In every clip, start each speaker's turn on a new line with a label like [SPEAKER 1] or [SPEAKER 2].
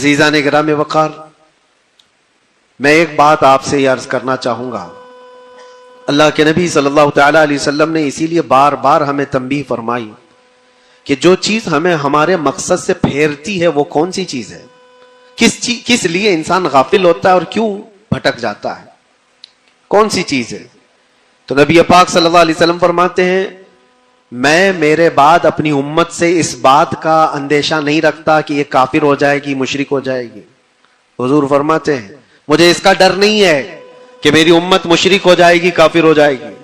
[SPEAKER 1] عزیزان گرام وقار، میں ایک بات آپ سے عرض کرنا چاہوں گا۔ اللہ کے نبی صلی اللہ تعالی علیہ وسلم نے اسی لیے بار بار ہمیں تنبیہ فرمائی کہ جو چیز ہمیں ہمارے مقصد سے پھیرتی ہے وہ کون سی چیز ہے، کس لیے انسان غافل ہوتا ہے اور کیوں بھٹک جاتا ہے، کون سی چیز ہے؟ تو نبی پاک صلی اللہ علیہ وسلم فرماتے ہیں، میں میرے بعد اپنی امت سے اس بات کا اندیشہ نہیں رکھتا کہ یہ کافر ہو جائے گی، مشرک ہو جائے گی۔ حضور فرماتے ہیں مجھے اس کا ڈر نہیں ہے کہ میری امت مشرک ہو جائے گی، کافر ہو جائے گی،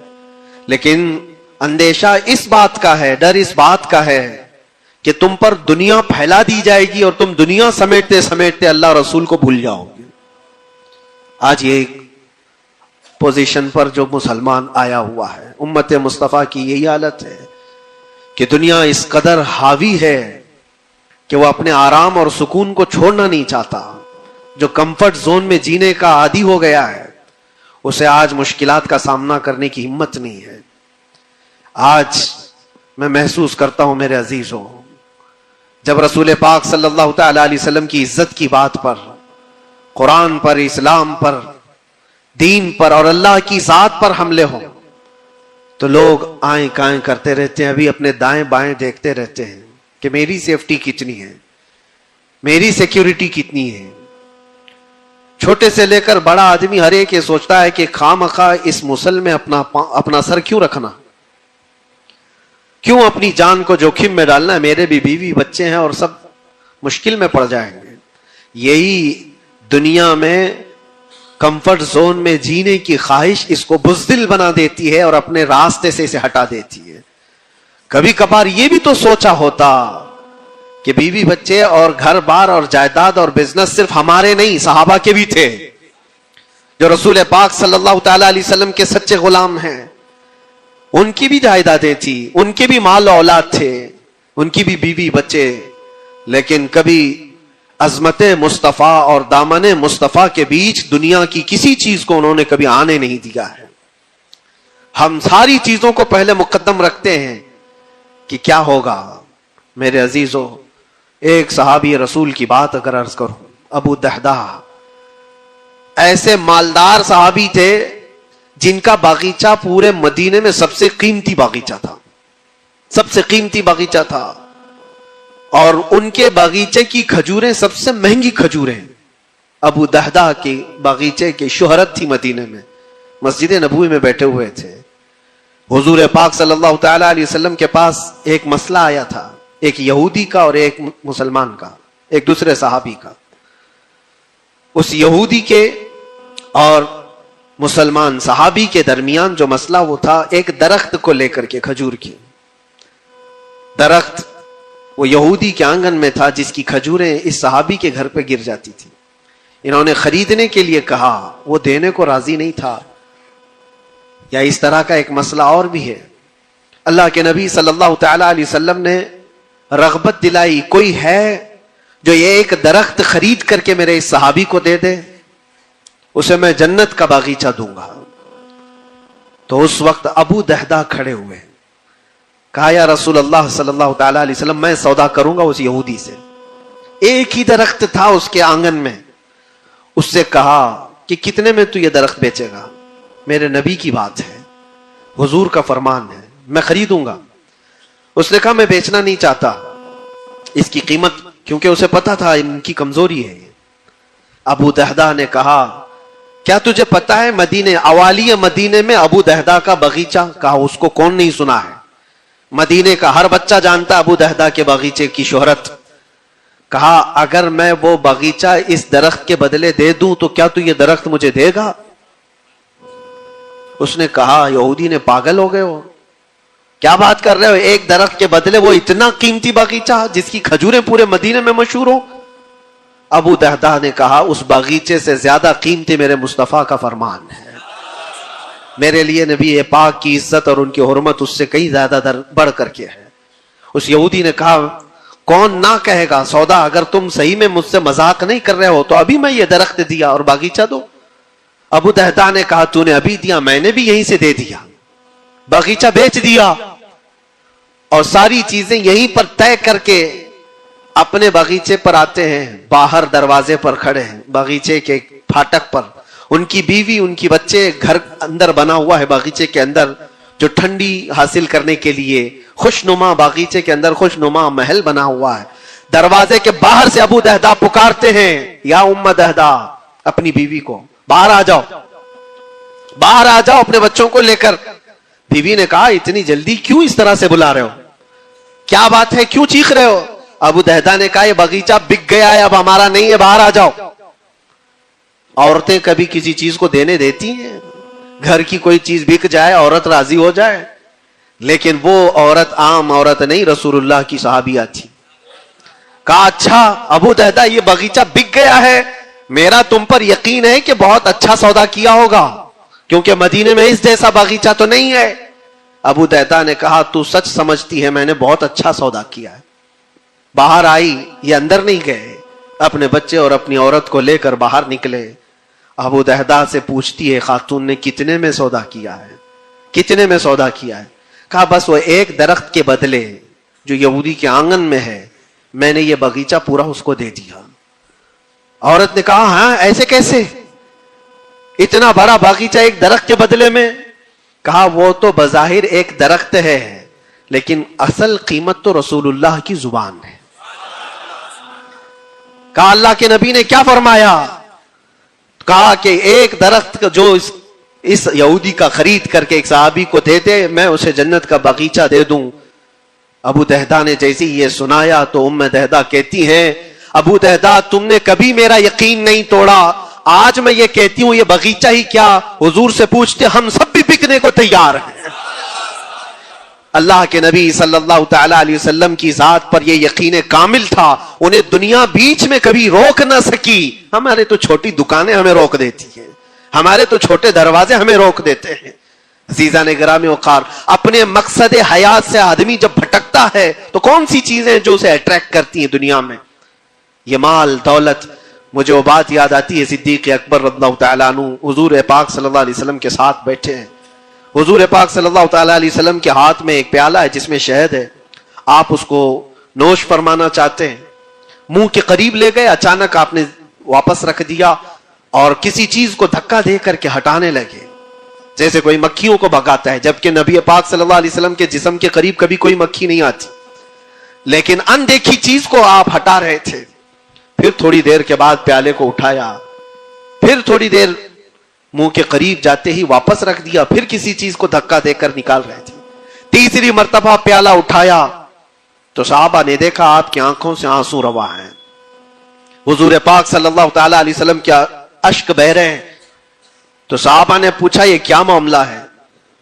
[SPEAKER 1] لیکن اندیشہ اس بات کا ہے، ڈر اس بات کا ہے کہ تم پر دنیا پھیلا دی جائے گی اور تم دنیا سمیٹتے سمیٹتے اللہ رسول کو بھول جاؤ گے۔ آج یہ پوزیشن پر جو مسلمان آیا ہوا ہے، امت مصطفیٰ کی یہی حالت ہے کہ دنیا اس قدر حاوی ہے کہ وہ اپنے آرام اور سکون کو چھوڑنا نہیں چاہتا۔ جو کمفرٹ زون میں جینے کا عادی ہو گیا ہے اسے آج مشکلات کا سامنا کرنے کی ہمت نہیں ہے۔ آج میں محسوس کرتا ہوں میرے عزیزوں، جب رسول پاک صلی اللہ تعالی علیہ وسلم کی عزت کی بات پر، قرآن پر، اسلام پر، دین پر اور اللہ کی ذات پر حملے ہوں تو لوگ آئیں کائیں کرتے رہتے ہیں، ابھی اپنے دائیں بائیں دیکھتے رہتے ہیں کہ میری سیفٹی کتنی ہے، میری سیکیورٹی کتنی ہے۔ چھوٹے سے لے کر بڑا آدمی ہر ایک یہ سوچتا ہے کہ خواہ اس مسل میں اپنا سر کیوں رکھنا، کیوں اپنی جان کو جوخم میں ڈالنا ہے، میرے بھی بیوی بچے ہیں اور سب مشکل میں پڑ جائیں گے۔ یہی دنیا میں کمفرٹ زون میں جینے کی خواہش اس کو بزدل بنا دیتی ہے اور اپنے راستے سے اسے ہٹا دیتی ہے۔ کبھی کبھار یہ بھی تو سوچا ہوتا کہ بیوی بچے اور گھر بار اور جائیداد اور بزنس صرف ہمارے نہیں، صحابہ کے بھی تھے جو رسول پاک صلی اللہ تعالی علیہ وسلم کے سچے غلام ہیں، ان کی بھی جائیدادیں تھی، ان کے بھی مال و اولاد تھے، ان کی بھی بیوی بچے، لیکن کبھی عظمت مصطفیٰ اور دامن مصطفیٰ کے بیچ دنیا کی کسی چیز کو انہوں نے کبھی آنے نہیں دیا ہے۔ ہم ساری چیزوں کو پہلے مقدم رکھتے ہیں کہ کیا ہوگا۔ میرے عزیزوں، ایک صحابی رسول کی بات اگر عرض کروں، ابو دہدہ، ایسے مالدار صحابی تھے جن کا باغیچہ پورے مدینے میں سب سے قیمتی باغیچہ تھا، سب سے قیمتی باغیچہ تھا، اور ان کے باغیچے کی کھجوریں سب سے مہنگی کھجوریں۔ ابو دہدہ کے باغیچے کی شہرت تھی مدینے میں، مسجد نبوی میں بیٹھے ہوئے تھے۔ حضور پاک صلی اللہ تعالی علیہ وسلم کے پاس ایک مسئلہ آیا تھا، ایک یہودی کا اور ایک مسلمان کا، ایک دوسرے صحابی کا۔ اس یہودی کے اور مسلمان صحابی کے درمیان جو مسئلہ وہ تھا ایک درخت کو لے کر کے، کھجور کی درخت وہ یہودی کے آنگن میں تھا جس کی کھجوریں اس صحابی کے گھر پہ گر جاتی تھی۔ انہوں نے خریدنے کے لیے کہا، وہ دینے کو راضی نہیں تھا۔ یا اس طرح کا ایک مسئلہ اور بھی ہے، اللہ کے نبی صلی اللہ تعالی علیہ وسلم نے رغبت دلائی، کوئی ہے جو یہ ایک درخت خرید کر کے میرے اس صحابی کو دے دے، اسے میں جنت کا باغیچہ دوں گا۔ تو اس وقت ابو دہدہ کھڑے ہوئے، کہا یا رسول اللہ صلی اللہ تعالی علیہ وسلم، میں سودا کروں گا اس یہودی سے، ایک ہی درخت تھا اس کے آنگن میں۔ اس سے کہا کہ کتنے میں تو یہ درخت بیچے گا؟ میرے نبی کی بات ہے، حضور کا فرمان ہے، میں خریدوں گا۔ اس نے کہا میں بیچنا نہیں چاہتا، اس کی قیمت، کیونکہ اسے پتا تھا ان کی کمزوری ہے۔ ابو دہدہ نے کہا کیا تجھے پتا ہے مدینے، اوالی مدینے میں ابو دہدہ کا باغیچہ؟ کہا اس کو کون نہیں سنا ہے، مدینے کا ہر بچہ جانتا ابو دہدہ کے باغیچے کی شہرت۔ کہا اگر میں وہ باغیچہ اس درخت کے بدلے دے دوں تو کیا تو یہ درخت مجھے دے گا؟ اس نے کہا یہودی نے پاگل ہو گئے ہو، کیا بات کر رہے ہو، ایک درخت کے بدلے وہ اتنا قیمتی باغیچہ جس کی کھجوریں پورے مدینے میں مشہور ہو؟ ابو دہدہ نے کہا اس باغیچے سے زیادہ قیمتی میرے مصطفیٰ کا فرمان ہے، میرے لیے نبی پاک کی عزت اور ان کی حرمت اس سے کئی زیادہ بڑھ کر کے ہے۔ اس یہودی نے کہا کون نہ کہے گا سودا، اگر تم صحیح میں مجھ سے مذاق نہیں کر رہے ہو تو ابھی میں یہ درخت دیا اور باغیچہ دو۔ ابو دہدہ نے کہا تو نے ابھی دیا، میں نے بھی یہیں سے دے دیا، باغیچہ بیچ دیا اور ساری چیزیں یہیں پر طے کر کے اپنے باغیچے پر آتے ہیں, باہر دروازے پر کھڑے ہیں باغیچے کے پھاٹک پر, ان کی بیوی ان کی بچے, گھر اندر بنا ہوا ہے باغیچے کے اندر جو ٹھنڈی حاصل کرنے کے لیے خوشنما باغیچے کے اندر خوشنما محل بنا ہوا ہے. دروازے کے باہر سے ابو دہدا پکارتے ہیں, یا ام دہدا, اپنی بیوی کو, باہر آ جاؤ, باہر آ جاؤ اپنے بچوں کو لے کر. بیوی نے کہا اتنی جلدی کیوں اس طرح سے بلا رہے ہو, کیا بات ہے, کیوں چیخ رہے ہو؟ ابو دہدا نے کہا یہ باغیچہ بک گیا ہے, اب ہمارا نہیں ہے, باہر آ جاؤ. عورتیں کبھی کسی چیز کو دینے دیتی ہیں؟ گھر کی کوئی چیز بک جائے عورت راضی ہو جائے, لیکن وہ عورت عام عورت نہیں, رسول اللہ کی صحابیہ تھی. کہا اچھا ابو دہدا یہ باغیچہ بک گیا ہے, میرا تم پر یقین ہے کہ بہت اچھا سودا کیا ہوگا, کیونکہ مدینے میں اس جیسا باغیچہ تو نہیں ہے. ابو دہدا نے کہا تو سچ سمجھتی ہے, میں نے بہت اچھا سودا کیا ہے. باہر آئی, یہ اندر نہیں گئے, اپنے بچے اور اپنی عورت کو لے کر باہر نکلے. ابو دہدا سے پوچھتی ہے خاتون نے کتنے میں سودا کیا ہے, کتنے میں سودا کیا ہے؟ کہا بس وہ ایک درخت کے بدلے جو یہودی کے آنگن میں ہے, میں نے یہ باغیچہ پورا اس کو دے دیا. عورت نے کہا ہاں ایسے کیسے, اتنا بڑا باغیچہ ایک درخت کے بدلے میں؟ کہا وہ تو بظاہر ایک درخت ہے, لیکن اصل قیمت تو رسول اللہ کی زبان ہے. کہا اللہ کے نبی نے کیا فرمایا؟ کہا کہ ایک درخت جو اس یہودی کا خرید کر کے ایک صحابی کو دے دے, میں اسے جنت کا باغیچہ دے دوں. ابو دہدا نے جیسے یہ سنایا تو ام دہدا کہتی ہیں ابو دہدا تم نے کبھی میرا یقین نہیں توڑا, آج میں یہ کہتی ہوں یہ باغیچہ ہی کیا, حضور سے پوچھتے ہم سب بھی بکنے کو تیار ہیں. اللہ کے نبی صلی اللہ تعالی علیہ وسلم کی ذات پر یہ یقین کامل تھا, انہیں دنیا بیچ میں کبھی روک نہ سکی. ہمارے تو چھوٹی دکانیں ہمیں روک دیتی ہیں, ہمارے تو چھوٹے دروازے ہمیں روک دیتے ہیں. عزیزان گرامی وقار, اپنے مقصد حیات سے آدمی جب بھٹکتا ہے تو کون سی چیزیں جو اسے اٹریکٹ کرتی ہیں دنیا میں؟ یہ مال دولت. مجھے وہ بات یاد آتی ہے, صدیق اکبر رضی اللہ تعالیٰ عنہ حضور پاک صلی اللہ علیہ وسلم کے ساتھ بیٹھے ہیں. حضور پاک صلی اللہ تعالیٰ علیہ وسلم کے ہاتھ میں ایک پیالہ ہے جس میں شہد ہے, آپ اس کو نوش فرمانا چاہتے ہیں, منہ کے قریب لے گئے, اچانک آپ نے واپس رکھ دیا اور کسی چیز کو دھکا دے کر کے ہٹانے لگے, جیسے کوئی مکھیوں کو بھگاتا ہے, جبکہ نبی پاک صلی اللہ علیہ وسلم کے جسم کے قریب کبھی کوئی مکھی نہیں آتی, لیکن اندیکھی چیز کو آپ ہٹا رہے تھے. پھر تھوڑی دیر کے بعد پیالے کو اٹھایا, پھر تھوڑی دیر منہ کے قریب جاتے ہی واپس رکھ دیا, پھر کسی چیز کو دھکا دے کر نکال رہے تھے. تیسری مرتبہ پیالہ اٹھایا تو صحابہ نے دیکھا آپ کی آنکھوں سے آنسو روا ہیں, حضور پاک صلی اللہ تعالی علیہ وسلم کے اشک بہ رہے ہیں. تو صحابہ نے پوچھا یہ کیا معاملہ ہے؟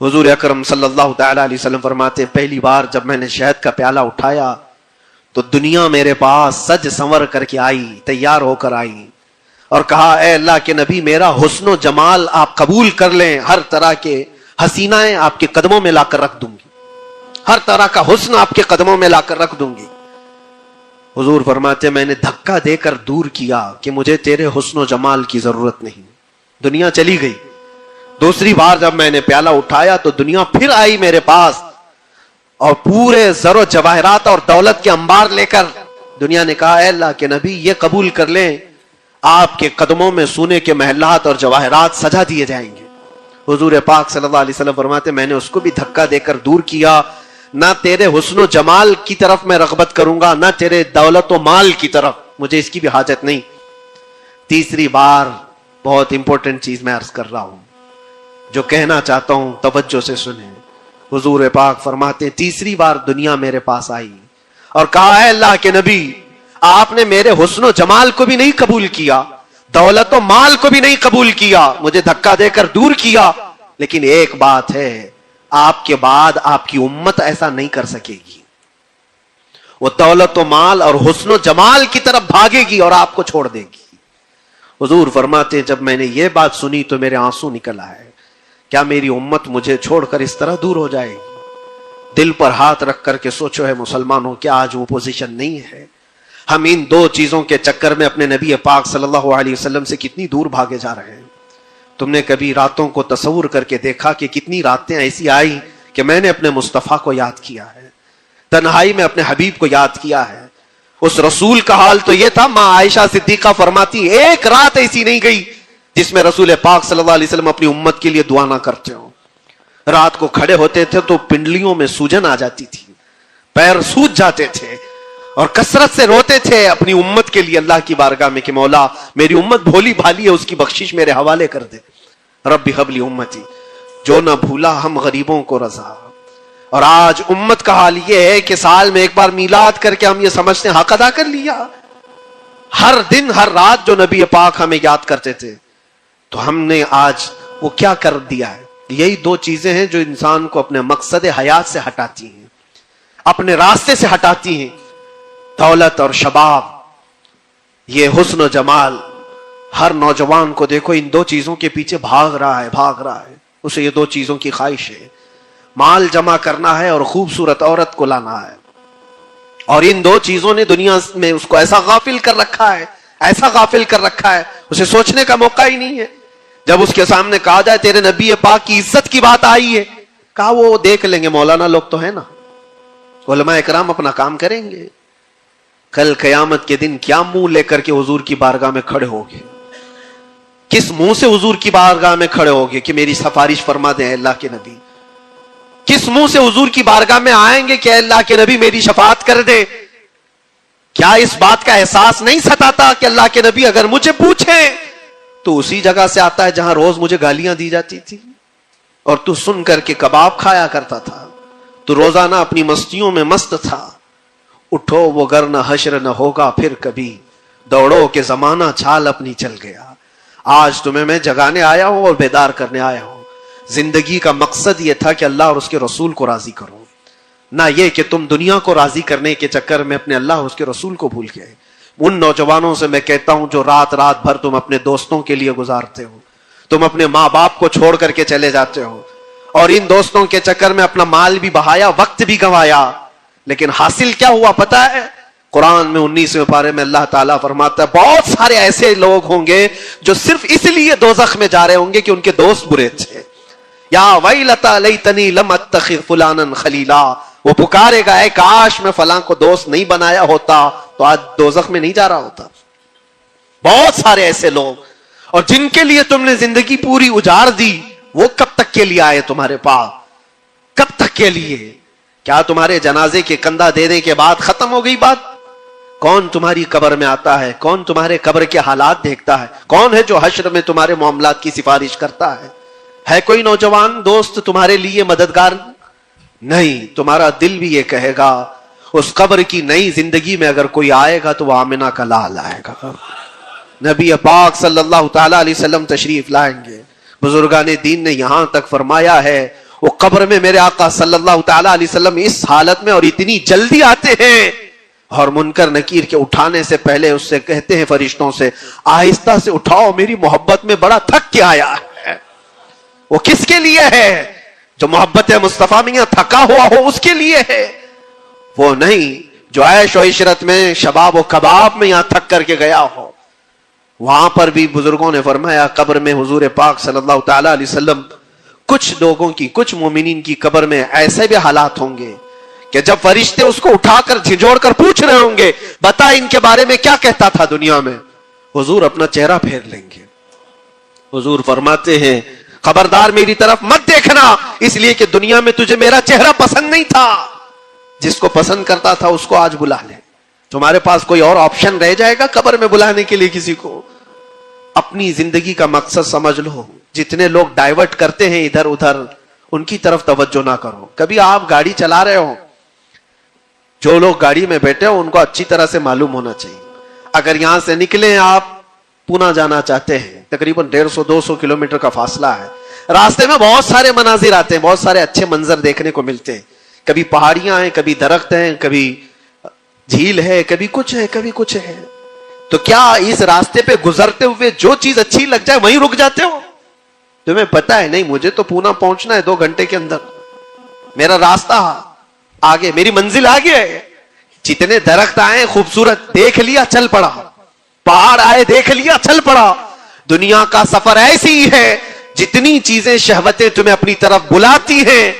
[SPEAKER 1] حضور اکرم صلی اللہ تعالی علیہ وسلم فرماتے پہلی بار جب میں نے شہد کا پیالہ اٹھایا تو دنیا میرے پاس سج سنور کر کے آئی, تیار ہو کر آئی, اور کہا اے اللہ کے نبی میرا حسن و جمال آپ قبول کر لیں, ہر طرح کے حسینائیں آپ کے قدموں میں لا کر رکھ دوں گی, ہر طرح کا حسن آپ کے قدموں میں لا کر رکھ دوں گی. حضور فرماتے میں نے دھکا دے کر دور کیا کہ مجھے تیرے حسن و جمال کی ضرورت نہیں, دنیا چلی گئی. دوسری بار جب میں نے پیالہ اٹھایا تو دنیا پھر آئی میرے پاس اور پورے زر و جواہرات اور دولت کے انبار لے کر. دنیا نے کہا اے اللہ کے نبی یہ قبول کر لیں آپ کے قدموں میں سونے کے محلات اور جواہرات سجا دیے جائیں گے. حضور پاک صلی اللہ علیہ وسلم فرماتے میں نے اس کو بھی دھکا دے کر دور کیا, نہ تیرے حسن و جمال کی طرف میں رغبت کروں گا, نہ تیرے دولت و مال کی طرف, مجھے اس کی بھی حاجت نہیں. تیسری بار بہت امپورٹنٹ چیز میں عرض کر رہا ہوں, جو کہنا چاہتا ہوں توجہ سے سنیں. حضور پاک فرماتے تیسری بار دنیا میرے پاس آئی اور کہا اے اللہ کے نبی آپ نے میرے حسن و جمال کو بھی نہیں قبول کیا, دولت و مال کو بھی نہیں قبول کیا, مجھے دھکا دے کر دور کیا, لیکن ایک بات ہے آپ کے بعد آپ کی امت ایسا نہیں کر سکے گی, وہ دولت و مال اور حسن و جمال کی طرف بھاگے گی اور آپ کو چھوڑ دے گی. حضور فرماتے جب میں نے یہ بات سنی تو میرے آنسو نکل آئے, کیا میری امت مجھے چھوڑ کر اس طرح دور ہو جائے گی؟ دل پر ہاتھ رکھ کر کے سوچو ہے مسلمانوں, کیا آج وہ پوزیشن نہیں ہے؟ ہم ان دو چیزوں کے چکر میں اپنے نبی پاک صلی اللہ علیہ وسلم سے کتنی دور بھاگے جا رہے ہیں. تم نے کبھی راتوں کو تصور کر کے دیکھا کہ کتنی راتیں ایسی آئی کہ میں نے اپنے مصطفیٰ کو یاد کیا ہے, تنہائی میں اپنے حبیب کو یاد کیا ہے, اس رسول کا حال تو یہ تھا، ماں عائشہ صدیقہ فرماتی ایک رات ایسی نہیں گئی جس میں رسول پاک صلی اللہ علیہ وسلم اپنی امت کے لیے دعا نہ کرتے ہوں. رات کو کھڑے ہوتے تھے تو پنڈلیوں میں سوجن آ جاتی تھی، پیر سوج جاتے تھے، اور کثرت سے روتے تھے اپنی امت کے لیے اللہ کی بارگاہ میں کہ مولا میری امت بھولی بھالی ہے، اس کی بخشش میرے حوالے کر دے. رب ہب لی امتی، جو نہ بھولا ہم غریبوں کو رضا. اور آج امت کا حال یہ ہے کہ سال میں ایک بار میلاد کر کے ہم یہ سمجھتے ہیں حق ادا کر لیا. ہر دن ہر رات جو نبی پاک ہمیں یاد کرتے تھے، تو ہم نے آج وہ کیا کر دیا ہے؟ یہی دو چیزیں ہیں جو انسان کو اپنے مقصد حیات سے ہٹاتی ہیں، اپنے راستے سے ہٹاتی ہیں. دولت اور شباب، یہ حسن و جمال. ہر نوجوان کو دیکھو ان دو چیزوں کے پیچھے بھاگ رہا ہے. اسے یہ دو چیزوں کی خواہش ہے، مال جمع کرنا ہے اور خوبصورت عورت کو لانا ہے. اور ان دو چیزوں نے دنیا میں اس کو ایسا غافل کر رکھا ہے، اسے سوچنے کا موقع ہی نہیں ہے. جب اس کے سامنے کہا جائے تیرے نبی پاک کی عزت کی بات آئی ہے، کہا وہ دیکھ لیں گے، مولانا لوگ تو ہے نا، علماء اکرام اپنا کام کریں گے. کل قیامت کے دن کیا منہ لے کر کے حضور کی بارگاہ میں کھڑے ہوگے؟ کس منہ سے حضور کی بارگاہ میں کھڑے ہوگے کہ میری سفارش فرما دیں اللہ کے نبی؟ کس منہ سے حضور کی بارگاہ میں آئیں گے کہ اللہ کے نبی میری شفاعت کر دے؟ کیا اس بات کا احساس نہیں ستاتا کہ اللہ کے نبی اگر مجھے پوچھیں تو اسی جگہ سے آتا ہے جہاں روز مجھے گالیاں دی جاتی تھی اور تو سن کر کے کباب کھایا کرتا تھا، تو روزانہ اپنی مستیوں میں مست تھا. اٹھو وہ گر نہ حشر نہ ہوگا پھر کبھی، دوڑو کہ زمانہ چھال اپنی چل گیا. آج تمہیں میں جگانے آیا ہوں اور بیدار کرنے آیا ہوں. زندگی کا مقصد یہ تھا کہ اللہ اور اس کے رسول کو راضی کرو، نہ یہ کہ تم دنیا کو راضی کرنے کے چکر میں اپنے اللہ اور اس کے رسول کو بھول گئے. ان نوجوانوں سے میں کہتا ہوں جو رات بھر تم اپنے دوستوں کے لیے گزارتے ہو، تم اپنے ماں باپ کو چھوڑ کر کے چلے جاتے ہو، اور ان دوستوں کے چکر میں اپنا مال بھی بہایا، وقت بھی گنوایا، لیکن حاصل کیا ہوا پتا ہے؟ قرآن میں 19ویں پارے میں اللہ تعالیٰ فرماتا ہے بہت سارے ایسے لوگ ہوں گے جو صرف اس لیے دوزخ میں جا رہے ہوں گے کہ ان کے دوست برے تھے. یا ویلتا لیتنی لم اتخذ فلانا خلیلا، وہ پکارے گا اے کاش میں فلاں کو دوست نہیں بنایا ہوتا تو آج دوزخ میں نہیں جا رہا ہوتا. بہت سارے ایسے لوگ، اور جن کے لیے تم نے زندگی پوری اجاڑ دی، وہ کب تک کے لیے آئے تمہارے پاس؟ کب تک کے لیے؟ کیا تمہارے جنازے کے کندھا دینے کے بعد ختم ہو گئی بات؟ کون تمہاری قبر میں آتا ہے؟ کون تمہارے قبر کے حالات دیکھتا ہے؟ کون ہے جو حشر میں تمہارے معاملات کی سفارش کرتا ہے؟ ہے کوئی نوجوان دوست تمہارے لیے مددگار؟ نہیں. تمہارا دل بھی یہ کہے گا اس قبر کی نئی زندگی میں اگر کوئی آئے گا تو وہ آمنہ کا لال آئے گا. نبی پاک صلی اللہ تعالی علیہ وسلم تشریف لائیں گے. بزرگان دین نے یہاں تک فرمایا ہے وہ قبر میں میرے آقا صلی اللہ تعالی علیہ وسلم اس حالت میں اور اتنی جلدی آتے ہیں، اور منکر نکیر کے اٹھانے سے پہلے اس سے کہتے ہیں فرشتوں سے آہستہ سے اٹھاؤ، میری محبت میں بڑا تھک کے آیا ہے. وہ کس کے لیے ہے؟ جو محبت مصطفیٰ میں تھکا ہوا ہو اس کے لیے ہے. وہ نہیں جو عیش و عشرت میں شباب و کباب میں یہاں تھک کر کے گیا ہو. وہاں پر بھی بزرگوں نے فرمایا قبر میں حضور پاک صلی اللہ تعالی علیہ وسلم کچھ لوگوں کی، کچھ مومنین کی قبر میں ایسے بھی حالات ہوں گے کہ جب فرشتے اس کو اٹھا کر جھنجھوڑ کر پوچھ رہے ہوں گے بتا ان کے بارے میں کیا کہتا تھا دنیا میں، حضور اپنا چہرہ پھیر لیں گے. حضور فرماتے ہیں خبردار میری طرف مت دیکھنا، اس لیے کہ دنیا میں تجھے میرا چہرہ پسند نہیں تھا. جس کو پسند کرتا تھا اس کو آج بلا لے. تمہارے پاس کوئی اور آپشن رہ جائے گا قبر میں بلانے کے لیے کسی کو؟ اپنی زندگی کا مقصد سمجھ لو. جتنے لوگ ڈائیورٹ کرتے ہیں ادھر ادھر، ان کی طرف توجہ نہ کرو. کبھی آپ گاڑی چلا رہے ہو، جو لوگ گاڑی میں بیٹھے ہو ان کو اچھی طرح سے معلوم ہونا چاہیے. اگر یہاں سے نکلیں آپ پونا جانا چاہتے ہیں، تقریباً 150-200 کلومیٹر کا فاصلہ ہے. راستے میں بہت سارے مناظر آتے ہیں، بہت سارے اچھے منظر دیکھنے کو ملتے ہیں. کبھی پہاڑیاں ہیں، کبھی درخت ہیں، کبھی جھیل ہے، کبھی کچھ ہے، کبھی کچھ ہے. تو کیا اس راستے پہ گزرتے ہوئے جو چیز اچھی لگ جائے وہیں رک جاتے ہو؟ تمہیں پتا ہے نہیں مجھے تو پونا پہنچنا ہے 2 گھنٹے کے اندر، میرا راستہ آگے، میری منزل آگے ہے. جتنے درخت آئے خوبصورت دیکھ لیا چل پڑا، پہاڑ آئے دیکھ لیا چل پڑا. دنیا کا سفر ایسی ہی ہے، جتنی چیزیں شہوتیں تمہیں اپنی طرف بلاتی ہیں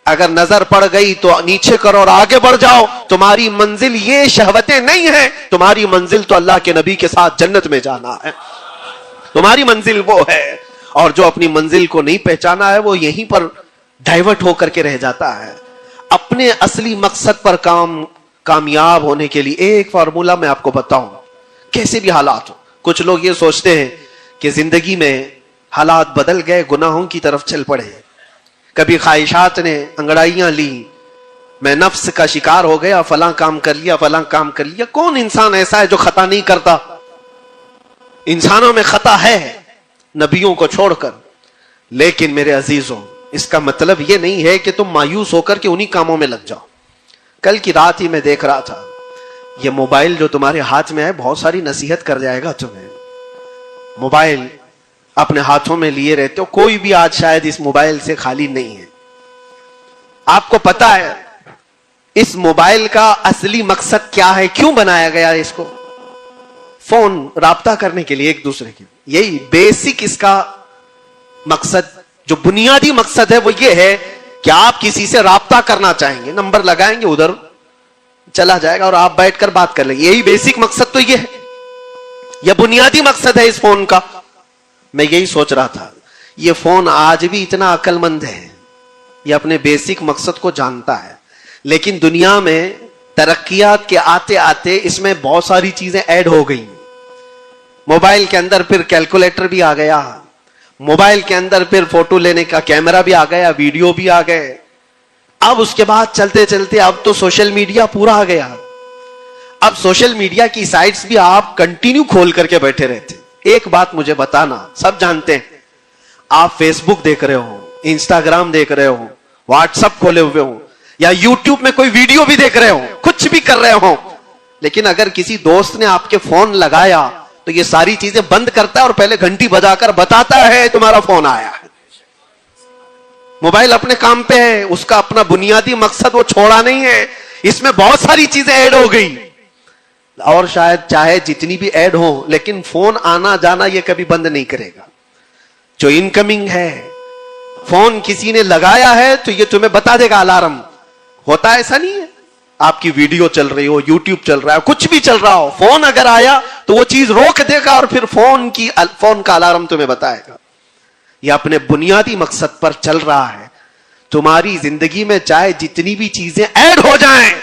[SPEAKER 1] اگر نظر پڑ گئی تو نیچے کرو اور آگے بڑھ جاؤ. تمہاری منزل یہ شہوتیں نہیں ہیں, تمہاری منزل تو اللہ کے نبی کے ساتھ جنت میں جانا ہے. تمہاری منزل وہ ہے. اور جو اپنی منزل کو نہیں پہچانا ہے وہ یہیں پر ڈائیورٹ ہو کر کے رہ جاتا ہے. اپنے اصلی مقصد پر کامیاب ہونے کے لیے ایک فارمولا میں آپ کو بتاؤں, کیسے بھی حالات ہو. کچھ لوگ یہ سوچتے ہیں کہ زندگی میں حالات بدل گئے, گناہوں کی طرف چل پڑے, کبھی خواہشات نے انگڑائیاں لی, میں نفس کا شکار ہو گیا, فلاں کام کر لیا, فلاں کام کر لیا. کون انسان ایسا ہے جو خطا نہیں کرتا؟ انسانوں میں خطا ہے, نبیوں کو چھوڑ کر. لیکن میرے عزیزوں, اس کا مطلب یہ نہیں ہے کہ تم مایوس ہو کر کے انہی کاموں میں لگ جاؤ. کل کی رات ہی میں دیکھ رہا تھا, یہ موبائل جو تمہارے ہاتھ میں ہے بہت ساری نصیحت کر جائے گا تمہیں. موبائل اپنے ہاتھوں میں لیے رہتے ہو, کوئی بھی آج شاید اس موبائل سے خالی نہیں ہے. آپ کو پتا ہے اس موبائل کا اصلی مقصد کیا ہے, کیوں بنایا گیا ہے اس کو؟ فون, رابطہ کرنے کے لیے ایک دوسرے کے. یہی بیسک اس کا مقصد, جو بنیادی مقصد ہے وہ یہ ہے کہ آپ کسی سے رابطہ کرنا چاہیں گے, نمبر لگائیں گے, ادھر چلا جائے گا اور آپ بیٹھ کر بات کر لیں گے. یہی بیسک مقصد تو یہ ہے, یہ بنیادی مقصد ہے اس فون کا. میں یہی سوچ رہا تھا, یہ فون آج بھی اتنا عقل مند ہے, یہ اپنے بیسک مقصد کو جانتا ہے. لیکن دنیا میں ترقیات کے آتے آتے اس میں بہت ساری چیزیں ایڈ ہو گئی. موبائل کے اندر پھر کیلکولیٹر بھی آ گیا, موبائل کے اندر پھر فوٹو لینے کا کیمرہ بھی آ گیا, ویڈیو بھی آ گئے. اب اس کے بعد چلتے چلتے اب تو سوشل میڈیا پورا آ گیا. اب سوشل میڈیا کی سائٹس بھی آپ کنٹینیو کھول کر کے بیٹھے رہتے. ایک بات مجھے بتانا, سب جانتے ہیں آپ فیس بک دیکھ رہے ہو, انسٹاگرام دیکھ رہے ہو, واٹس ایپ کھولے ہوئے ہو, یا یوٹیوب میں کوئی ویڈیو بھی دیکھ رہے ہو, کچھ بھی کر رہے ہو, لیکن اگر کسی دوست نے آپ کے فون لگایا تو یہ ساری چیزیں بند کرتا ہے اور پہلے گھنٹی بجا کر بتاتا ہے تمہارا فون آیا ہے. موبائل اپنے کام پہ ہے, اس کا اپنا بنیادی مقصد وہ چھوڑا نہیں ہے. اس میں بہت ساری چیزیں ایڈ ہو گئی, اور شاید چاہے جتنی بھی ایڈ ہو, لیکن فون آنا جانا یہ کبھی بند نہیں کرے گا. جو انکمنگ ہے, فون کسی نے لگایا ہے تو یہ تمہیں بتا دے گا الارم. ہوتا ایسا نہیں ہے, آپ کی ویڈیو چل رہی ہو, یوٹیوب چل رہا ہے, کچھ بھی چل رہا ہو, فون اگر آیا تو وہ چیز روک دے گا اور پھر فون کا الارم تمہیں بتائے گا. یہ اپنے بنیادی مقصد پر چل رہا ہے. تمہاری زندگی میں چاہے جتنی بھی چیزیں ایڈ ہو جائیں,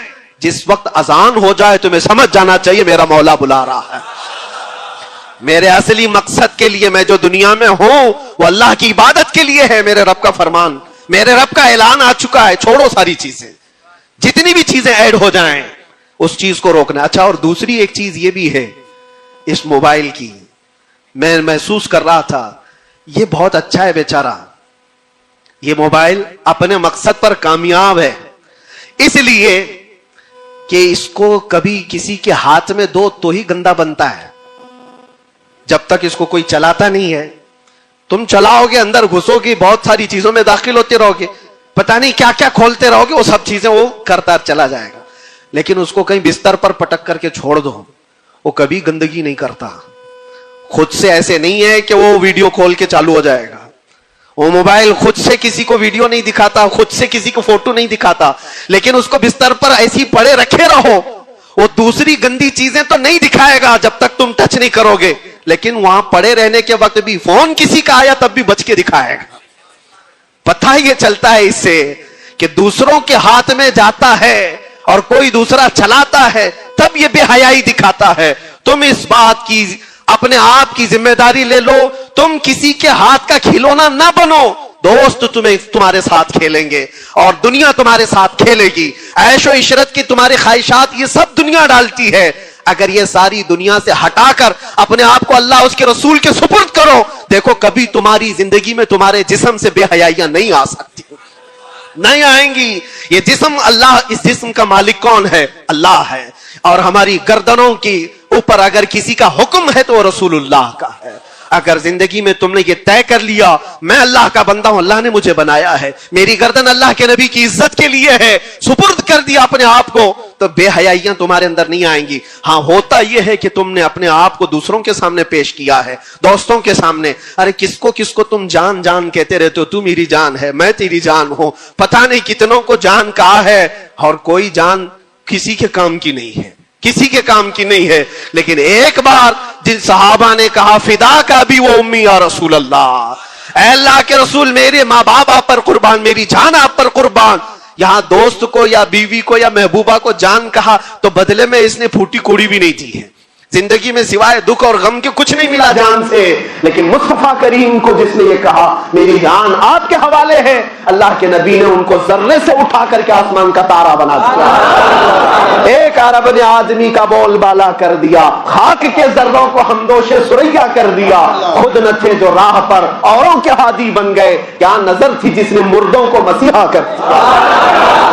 [SPEAKER 1] جس وقت اذان ہو جائے تمہیں سمجھ جانا چاہیے میرا مولا بلا رہا ہے. میرے اصلی مقصد کے لیے میں جو دنیا میں ہوں وہ اللہ کی عبادت کے لیے ہے. میرے رب کا فرمان, میرے رب کا اعلان آ چکا ہے, چھوڑو ساری چیزیں. جتنی بھی چیزیں ایڈ ہو جائیں اس چیز کو روکنا. اچھا, اور دوسری ایک چیز یہ بھی ہے اس موبائل کی, میں محسوس کر رہا تھا, یہ بہت اچھا ہے بیچارہ, یہ موبائل اپنے مقصد پر کامیاب ہے اس لیے کہ اس کو کبھی کسی کے ہاتھ میں دو تو ہی گندا بنتا ہے. جب تک اس کو کوئی چلاتا نہیں ہے, تم چلاؤ گے, اندر گھسو گے, بہت ساری چیزوں میں داخل ہوتے رہو گے, پتہ نہیں کیا کیا کھولتے رہو گے, وہ سب چیزیں وہ کرتا چلا جائے گا. لیکن اس کو کہیں بستر پر پٹک کر کے چھوڑ دو, وہ کبھی گندگی نہیں کرتا. خود سے ایسے نہیں ہے کہ وہ ویڈیو کھول کے چالو ہو جائے گا. وہ موبائل خود سے کسی کو ویڈیو نہیں دکھاتا, خود سے کسی کو فوٹو نہیں دکھاتا, لیکن اس کو بستر پر ایسی پڑے رکھے رہو, وہ دوسری گندی چیزیں تو نہیں دکھائے گا جب تک تم ٹچ نہیں کرو گے, لیکن وہاں پڑے رہنے کے وقت بھی فون کسی کا آیا تب بھی بچ کے دکھائے گا. پتہ یہ چلتا ہے اس سے کہ دوسروں کے ہاتھ میں جاتا ہے اور کوئی دوسرا چلاتا ہے تب یہ بے حیائی دکھاتا ہے. تم اس بات کی اپنے آپ کی ذمہ داری لے لو, تم کسی کے ہاتھ کا کھلونا نہ بنو. دوست تمہارے ساتھ کھیلیں گے اور دنیا تمہارے ساتھ کھیلے گی. عیش و عشرت کی تمہاری خواہشات یہ سب دنیا ڈالتی ہے. اگر یہ ساری دنیا سے ہٹا کر اپنے آپ کو اللہ اس کے رسول کے سپرد کرو, دیکھو کبھی تمہاری زندگی میں تمہارے جسم سے بے حیائیاں نہیں آ سکتی, نہیں آئیں گی. یہ جسم, اللہ, اس جسم کا مالک کون ہے؟ اللہ ہے. اور ہماری گردنوں کی اوپر اگر کسی کا حکم ہے تو وہ رسول اللہ کا ہے. اگر زندگی میں تم نے یہ طے کر لیا میں اللہ کا بندہ ہوں, اللہ نے مجھے بنایا ہے, میری گردن اللہ کے نبی کی عزت کے لیے ہے, سپرد کر دیا اپنے آپ کو, تو بے حیائیاں تمہارے اندر نہیں آئیں گی. ہاں ہوتا یہ ہے کہ تم نے اپنے آپ کو دوسروں کے سامنے پیش کیا ہے, دوستوں کے سامنے. ارے کس کو تم جان جان کہتے رہتے ہو, تو میری جان ہے, میں تیری جان ہوں, پتہ نہیں کتنوں کو جان کہا ہے, اور کوئی جان کسی کے کام کی نہیں ہے, کسی کے کام کی نہیں ہے. لیکن ایک بار جن صحابہ نے کہا فدا کا بھی وہ امی یا رسول اللہ, اے اللہ کے رسول میرے ماں باپ آپ پر قربان, میری جان آپ پر قربان. یہاں دوست کو یا بیوی کو یا محبوبہ کو جان کہا تو بدلے میں اس نے پھوٹی کوڑی بھی نہیں دی ہے, زندگی میں سوائے دکھ اور غم کے کچھ نہیں ملا جان سے. لیکن مصطفیٰ کریم کو جس نے یہ کہا میری جان آپ کے حوالے ہے, اللہ کے نبی نے ان کو ذرے سے اٹھا کر کے آسمان کا تارا بنا دیا, ایک عرب نے آدمی کا بول بالا کر دیا, خاک کے ذروں کو ہمدوش سریا کر دیا. خود نہ تھے جو راہ پر اوروں کے ہادی بن گئے, کیا نظر تھی جس نے مردوں کو مسیحا کر دیا.